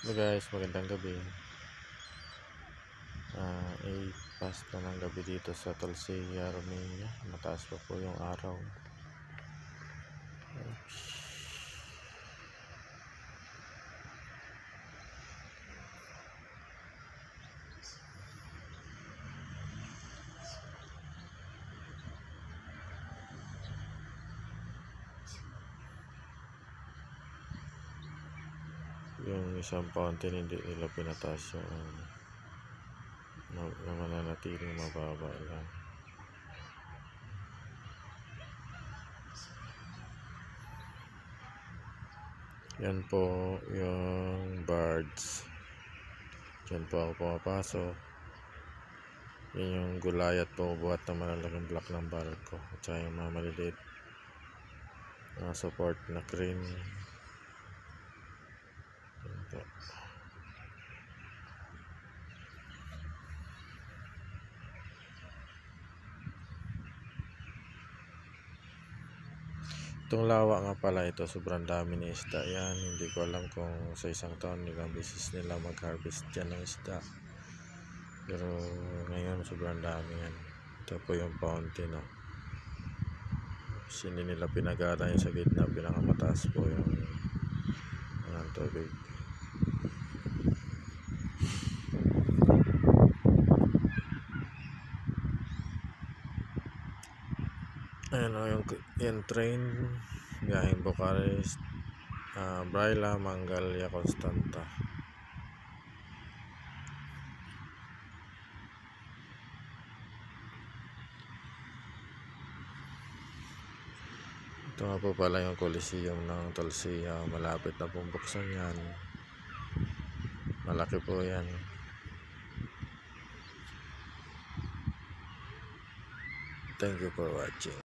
Hello guys, magandang gabi. 8 past na ng gabi dito sa Talsea, Romania. Mataas pa po yung araw. Yung isang fountain hindi nila pinataas yung na mananatiling mababa lang. Yan po yung birds. Diyan po ako pumapasok. Yan yung gulayat po buhat ng malalaking block ng barko. At saka yung mga maliliit support na crane. Yan po. Itong lawa nga pala ito, sobrang dami ng isda yan. Hindi ko alam kung sa isang taon nilang business nila mag-harvest dyan ng isda. Pero ngayon sobrang dami yan. Ito po yung fountain, no? Hindi nila pinagana yung sa gitna, pinakamataas po yung tubig. Ayan o, yung train gahing Bucharest, Braila, Mangalia, Constanta. Ito nga po pala yung Coliseum ng Talsea. Malapit na pong buksan yan. Malaki po yan. Thank you for watching.